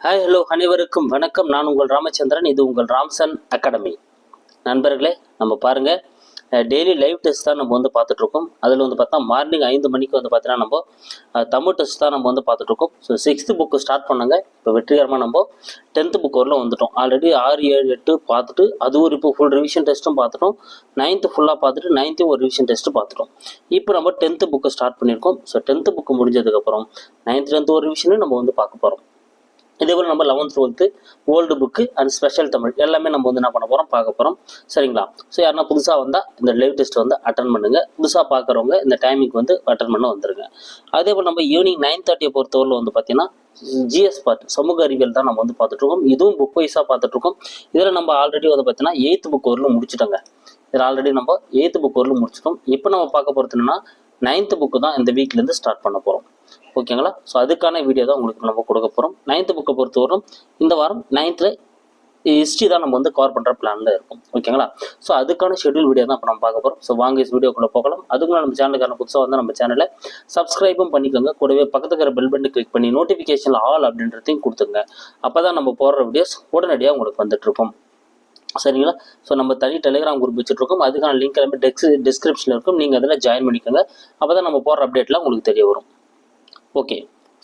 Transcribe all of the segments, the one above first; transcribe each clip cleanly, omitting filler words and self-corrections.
Hi hello அனைவருக்கும் வணக்கம். நான் உங்கள் ராமச்சந்திரன். இது உங்கள் ராம்சன் அகாடமி. நண்பர்களே, நம்ம பாருங்கள், டெய்லி லைவ் டெஸ்ட் தான் நம்ம பார்த்துட்ருக்கோம். அதில் பார்த்தா மார்னிங் 5 மணிக்கு பார்த்தீங்கன்னா நம்ம தமிழ் டெஸ்ட் தான் நம்ம பார்த்துட்ருக்கோம். ஸோ 6th புக்கு ஸ்டார்ட் பண்ணுங்க. இப்போ வெற்றிகரமாக நம்ம 10th புக் வரலாம் வந்துட்டோம். ஆல்ரெடி 6, 7, 8 பார்த்துட்டு அது ஒரு இப்போ ஃபுல் ரிவிஷன் டெஸ்ட்டும் பார்த்துட்டோம். 9th ஃபுல்லாக பார்த்துட்டு 9th ஒரு ரிவிஷன் டெஸ்ட்டு பார்த்துட்டோம். இப்போ நம்ம 10th புக்கு ஸ்டார்ட் பண்ணியிருக்கோம். ஸோ 10th புக்கு முடிஞ்சதுக்கப்புறம் 9th 10th ஒரு ரிவிஷனும் நம்ம பார்க்க போகிறோம். இதேபோல் நம்ம 11th 12th old book and special Tamil எல்லாமே நம்ம என்ன பண்ண போகிறோம், பார்க்க போகிறோம். சரிங்களா? ஸோ யாருன்னா புதுசாக வந்தால் இந்த லைவ் டெஸ்ட் அட்டன் பண்ணுங்கள். புதுசாக பார்க்குறவங்க இந்த டைமிங்க்கு அட்டன் பண்ண வந்துருங்க. அதேபோல் நம்ம ஈவினிங் 9:30 பொறுத்தவரையில் பார்த்தீங்கன்னா ஜிஎஸ் பார்ட் சமூக அறிவியல் தான் நம்ம பார்த்துட்ருக்கோம். இதுவும் புக் வைஸாக பார்த்துட்ருக்கோம். இதில் நம்ம ஆல்ரெடி பார்த்தீங்கன்னா 8th புக் வரலும் முடிச்சுட்டோங்க. இதில் ஆல்ரெடி நம்ம 8th புக் வரலும் முடிச்சிட்டோம். இப்போ நம்ம பார்க்க போகிறது என்னன்னா 9th புக்கு தான் இந்த வீக்லேருந்து ஸ்டார்ட் பண்ண போகிறோம். ஓகேங்களா? ஸோ அதுக்கான வீடியோ தான் உங்களுக்கு நம்ம கொடுக்க போகிறோம். 9th புக்கை பொறுத்தவரைக்கும் இந்த வாரம் 9th ஹிஸ்ட்ரி தான் நம்ம கவர் பண்ணுற பிளானில் இருக்கும். ஓகேங்களா? ஸோ அதுக்கான ஷெட்யூல் வீடியோ தான் இப்போ நம்ம பார்க்க போகிறோம். ஸோ வாங்க வீடியோக்குள்ளே போகலாம். அதுக்குள்ள நம்ம சேனலுக்கான புதுசாக நம்ம சேனலை சப்ஸ்கிரைபும் பண்ணிக்கோங்க. கூடவே பக்கத்துக்கு பெல் பட்டன் கிளிக் பண்ணி நோட்டிஃபிகேஷன் ஆல் அப்படின்றதையும் கொடுத்துங்க. அப்போ தான் நம்ம போடுற வீடியோஸ் உடனடியாக உங்களுக்கு வந்துட்டுருக்கும். சரிங்களா? ஸோ நம்ம தனி டெலிகிராம் குரூப் வச்சுட்ருக்கோம். அதுக்கான லிங்க் எல்லாமே டிஸ்கிரிப்ஷனில் இருக்கும். நீங்கள் அதில் ஜாயின் பண்ணிக்கோங்க. அப்போ தான் நம்ம போடுற அப்டேட்லாம் உங்களுக்கு தெரிய வரும். ஓகே.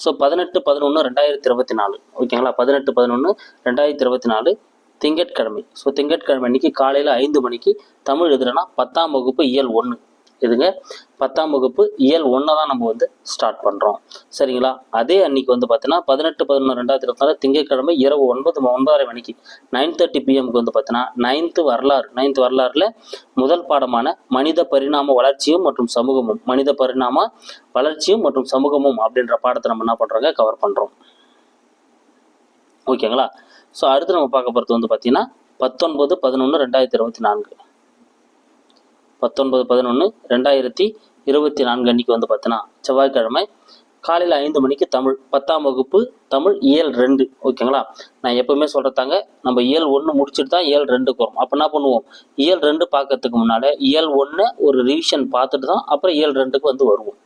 ஸோ 18/11/2024 ஓகேங்களா? 18/11/2024 திங்கட்கிழமை. ஸோ திங்கட்கிழமை அன்றைக்கி காலையில் 5 மணிக்கு தமிழ் எதுனா 10ஆம் வகுப்பு இயல் 1 எதுங்க 10ஆம் வகுப்பு இயல் 1 தான் நம்ம ஸ்டார்ட் பண்ணுறோம். சரிங்களா? அதே அன்றைக்கி பார்த்தீங்கன்னா 18/11/2024 திங்கட்கிழமை இரவு 9:30 மணிக்கு 9:30 PM பார்த்தீங்கன்னா 9th வரலாறில் முதல் பாடமான மனித பரிணாம வளர்ச்சியும் மற்றும் சமூகமும் மற்றும் சமூகமும் அப்படின்ற பாடத்தை நம்ம என்ன பண்ணுறோங்க, கவர் பண்ணுறோம். ஓகேங்களா? ஸோ அடுத்து நம்ம பார்க்க போகிறது பார்த்தீங்கன்னா 19/11/2024 19/11/2024 அன்றைக்கி பார்த்தீங்கன்னா செவ்வாய்க்கிழமை காலையில் 5 மணிக்கு தமிழ் 10ஆம் வகுப்பு தமிழ் இயல் 2. ஓகேங்களா? நான் எப்போவுமே சொல்கிறதாங்க, நம்ம இயல் 1 முடிச்சுட்டு தான் இயல் 2க்கு வரும். அப்போ என்ன பண்ணுவோம், இயல் 2 பார்க்கறதுக்கு முன்னால் இயல் 1 ஒரு ரிவிஷன் பார்த்துட்டு தான் அப்புறம் இயல் 2க்கு வருவோம்.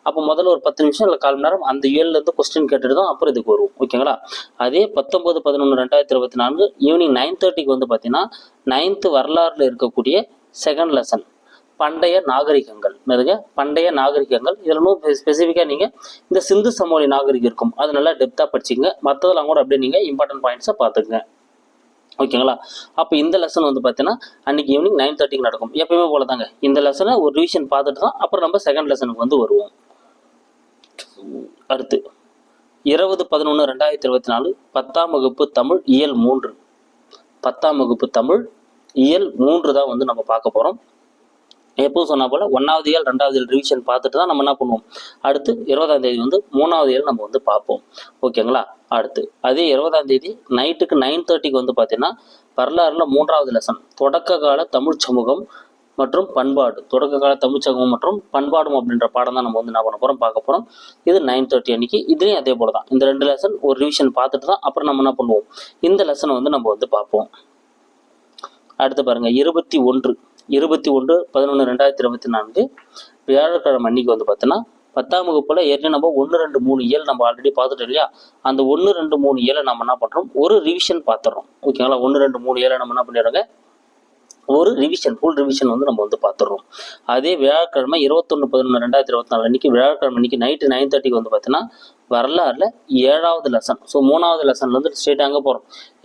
அப்போ முதல்ல ஒரு 10 நிமிஷம் இல்லை 1/4 மணி நேரம் அந்த இயல்லேருந்து கொஸ்டின் கேட்டுட்டு தான் அப்புறம் இதுக்கு வருவோம். ஓகேங்களா? அதே 19/11/2024 ஈவினிங் 9:30க்கு பார்த்தீங்கன்னா 9th வரலாறில் இருக்கக்கூடிய செகண்ட் லெசன் பண்டைய நாகரிகங்கள். பண்டைய நாகரிகங்கள். இதில் ஸ்பெசிஃபிக்காக நீங்கள் இந்த சிந்து சமவெளி நாகரிகம் இருக்கும், அது நல்லா டெப்த்தாக படிச்சிங்க. மற்றதெல்லாம் கூட அப்படியே நீங்கள் இம்பார்ட்டன்ட் பாயிண்ட்ஸை பார்த்துக்குங்க. ஓகேங்களா? அப்போ இந்த லெசன் பார்த்தீங்கன்னா அன்றைக்கி ஈவினிங் 9:30க்கு நடக்கும். எப்பயுமே போல தாங்க இந்த லெசனை ஒரு ரிவிஷன் பார்த்துட்டு தான் அப்புறம் நம்ம செகண்ட் லெசனுக்கு வருவோம். அடுத்து 20/11/2024 10ஆம் வகுப்பு தமிழ் இயல் 3 10ஆம் வகுப்பு தமிழ் இயல் 3 தான் நம்ம பார்க்க போகிறோம். எப்போ சொன்னால் போல் 1வது இயல் 2வது இயல் ரிவிஷன் பார்த்துட்டு தான் நம்ம என்ன பண்ணுவோம், அடுத்து 20ஆம் தேதி 3வது இயல் நம்ம பார்ப்போம். ஓகேங்களா? அடுத்து அதே 20ஆம் தேதி நைட்டுக்கு 9:30க்கு பார்த்தீங்கன்னா வரலாறுல 3வது லெசன் தொடக்க கால தமிழ் சமூகம் மற்றும் பண்பாடு மற்றும் பண்பாடும் அப்படின்ற பாடம் தான் நம்ம என்ன பண்ண போகிறோம், பார்க்க போகிறோம். இது 9:30 அன்னைக்கு. இதுலேயும் அதே போல தான் இந்த 2 லெசன் ஒரு ரிவிஷன் பார்த்துட்டு தான் அப்புறம் நம்ம என்ன பண்ணுவோம், இந்த லெசனை நம்ம பார்ப்போம். அடுத்து பாருங்கள் 21/11/2024 வியாழக்கிழமை அன்னைக்கு பார்த்தீங்கன்னா 10ஆம் வகுப்புல ஏற்கனவே நம்ம 1, 2, 3 இயல் நம்ம ஆல்ரெடி பார்த்துட்டோம் இல்லையா? அந்த 1, 2, 3 இயலை நம்ம என்ன பண்ணுறோம், ஒரு ரிவிஷன் பார்த்துறோம். ஓகேங்களா? 1, 2, 3 இயலை நம்ம என்ன பண்ணிடுறோங்க, ஒரு ரிவிஷன் ஃபுல் ரிவிஷன் நம்ம பார்த்துடுறோம். அதே வியாழக்கிழமை 21/11/2024 அன்றைக்கி வியாழக்கிழமை அன்றைக்கி நைட்டு 9:30க்கு பார்த்தீங்கன்னா வரலாறுல 7வது லெசன். ஸோ 3வது லெசன்லேருந்து ஸ்ட்ரெயிட் அங்கே போகிறோம்.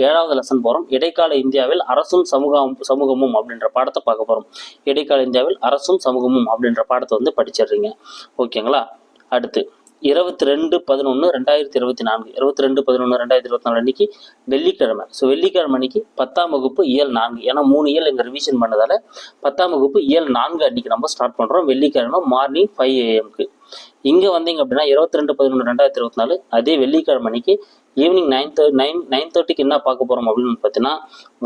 7வது லெசன் போகிறோம். இடைக்கால இந்தியாவில் அரசும் சமூகமும் அப்படின்ற பாடத்தை பார்க்க போகிறோம். இடைக்கால இந்தியாவில் அரசும் சமூகமும் அப்படின்ற பாடத்தை படிச்சிடுறீங்க. ஓகேங்களா? அடுத்து 22/11/2024 22/11/2024 அன்னைக்கு வெள்ளிக்கிழமை. ஸோ வெள்ளிக்கிழமை அன்னைக்கு 10ஆம் வகுப்பு இயல் 4. ஏன்னா 3 இயல் எங்கள் ரிவிஷன் பண்ணதால் 10ஆம் வகுப்பு இயல் 4 அன்னைக்கு நம்ம ஸ்டார்ட் பண்ணுறோம். வெள்ளிக்கிழமை மார்னிங் 5 AM இங்கே வந்தீங்க அப்படின்னா 22/11/2024 அதே வெள்ளிக்கிழமை அன்னைக்கு ஈவினிங் 9:30க்கு என்ன பார்க்க போகிறோம் அப்படின்னு பார்த்தீங்கன்னா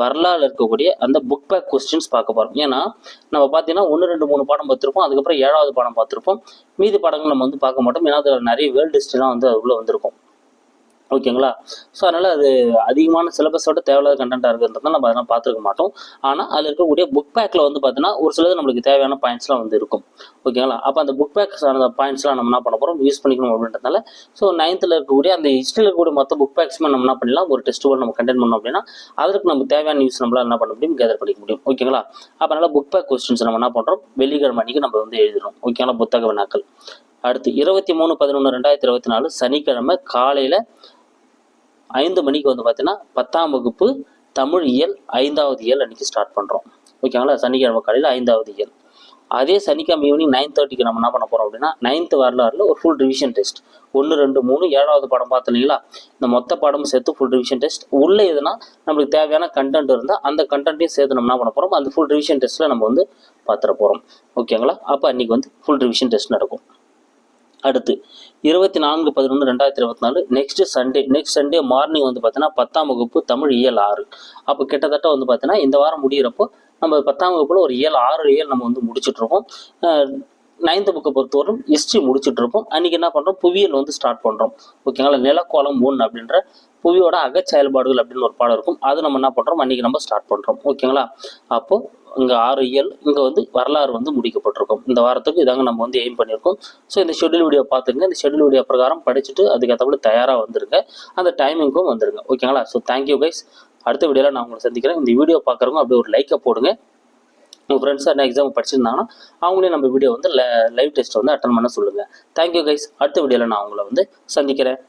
வரலாறு இருக்கக்கூடிய அந்த புக் பேக் கொஸ்டின்ஸ் பார்க்க போகிறோம். ஏன்னா நம்ம பார்த்தீங்கன்னா 1, 2, 3 பாடம் பார்த்துருப்போம். அதுக்கப்புறம் 7வது பாடம் பார்த்துருப்போம். மீதி பாடங்கள் நம்ம பார்க்க மாட்டோம். ஏன்னா அதில் நிறைய வேர்ல்டு ஹிஸ்ட்ரிலாம் அதுக்குள்ளே வந்திருக்கும். ஓகேங்களா. ஸோ அதனால் அது அதிகமான சிலபஸோட தேவையில்லாத கண்டென்ட்டாக இருக்கிறதுனால நம்ம அதெல்லாம் பார்த்துருக்க மாட்டோம். ஆனால் அதில் இருக்கக்கூடிய புக் பேக்கில் வந்து பார்த்தீங்கன்னா ஒரு சிலது நம்மளுக்கு தேவையான பாயிண்ட்ஸ்லாம் வந்து இருக்கும். ஓகேங்களா. அப்போ அந்த புக் பேக் சார்ந்த பாயிண்ட்ஸ்லாம் நம்ம என்ன பண்ண போகிறோம், யூஸ் பண்ணிக்கணும் அப்படின்றதுனால ஸோ 9th இருக்கக்கூடிய அந்த ஹிஸ்ட்ரியில் இருக்கக்கூடிய மொத்த புக் பேக்ஸுமே நம்ம என்ன பண்ணலாம், ஒரு டெஸ்ட் நம்ம கண்டென்ட் பண்ணோம் அப்படின்னா அதற்கு நம்ம தேவையான நியூஸ் நம்மளால் என்ன பண்ண முடியும், கேதர் பண்ணிக்க முடியும். ஓகேங்களா. அப்போ அதனால் புக் பேக் கொஸ்டின்ஸ் நம்ம என்ன பண்ணுறோம், வெள்ளிக்கிழமை அன்றைக்கி நம்ம வந்து எழுதுறோம். ஓகேங்களா. புத்தக வினாக்கள். அடுத்து 23/11/2024 சனிக்கிழமை காலையில் 5 மணிக்கு வந்து பார்த்தீங்கன்னா 10ஆம் வகுப்பு தமிழ் இயல் 5வது இயல் அன்றைக்கி ஸ்டார்ட் பண்ணுறோம். ஓகேங்களா. சனிக்கிழமை காலையில் 5வது இயல். அதே சனிக்கிழமை ஈவினிங் 9:30க்கு நம்ம என்ன பண்ண போகிறோம் அப்படின்னா 9th வரலாறுல ஒரு ஃபுல் ரிவிஷன் டெஸ்ட் 1, 2, 3 7வது பாடம் பார்த்தீங்களா, இந்த மொத்த பாடமும் சேர்த்து ஃபுல் ரிவிஷன் டெஸ்ட். உள்ளே எதுனா நம்மளுக்கு தேவையான கண்டென்ட் இருந்தால் அந்த கண்டென்ட்டையும் சேர்த்து நம்ம என்ன பண்ண போகிறோம், அந்த ஃபுல் ரிவிஷன் டெஸ்ட்டில் நம்ம வந்து பார்த்துட போகிறோம். ஓகேங்களா. அப்போ அன்றைக்கி வந்து ஃபுல் ரிவிஷன் டெஸ்ட் நடக்கும். அடுத்து 24/11/2024 நெக்ஸ்ட் சண்டே மார்னிங் வந்து பார்த்தீங்கன்னா 10ஆம் வகுப்பு தமிழ் இயல் 6. அப்போ கிட்டத்தட்ட வந்து பார்த்தீங்கன்னா இந்த வாரம் முடிகிறப்போ நம்ம 10ஆம் வகுப்பில் ஒரு 6 இயல் நம்ம வந்து முடிச்சுட்ருக்கோம். 9th புக்கை பொறுத்தவரைக்கும் ஹிஸ்ட்ரி முடிச்சுட்ருப்போம். அன்றைக்கி என்ன பண்ணுறோம், புவியியல் வந்து ஸ்டார்ட் பண்ணுறோம். ஓகேங்களா. நிலக்கோளம் 1 அப்படின்ற புவியோட அகச்செயல்பாடுகள் அப்படின்னு ஒரு பாடம் இருக்கும். அது நம்ம என்ன பண்ணுறோம், அன்றைக்கி நம்ம ஸ்டார்ட் பண்ணுறோம். ஓகேங்களா. அப்போது இங்கே 6 இயல், இங்கே வந்து வரலாறு வந்து முடிக்கப்பட்டிருக்கும். இந்த வாரத்துக்கு இதாங்க நம்ம வந்து எய்ம் பண்ணியிருக்கோம். ஸோ இந்த ஷெட்யூல் வீடியோ பார்த்துங்க. இந்த ஷெட்யூல் வீடியோ பிரகாரம் படிச்சுட்டு அதுக்கேற்றபடி தயாராக வந்துருங்க. அந்த டைமிங்க்கும் வந்துருங்க. ஓகேங்களா. So thank you guys. அடுத்த வீடியோவில் நான் உங்களை சந்திக்கிறேன். இந்த வீடியோ பார்க்குறவங்க அப்படியே ஒரு லைக்கை போடுங்க. உங்கள் ஃப்ரெண்ட்ஸ் என்ன எக்ஸாம் படிச்சிருந்தாங்கன்னா அவங்களே நம்ம வீடியோ வந்து லைவ் டெஸ்ட் வந்து அட்டன் பண்ண சொல்லுங்கள். Thank you guys. அடுத்த வீடியோவில் நான் உங்களை வந்து சந்திக்கிறேன்.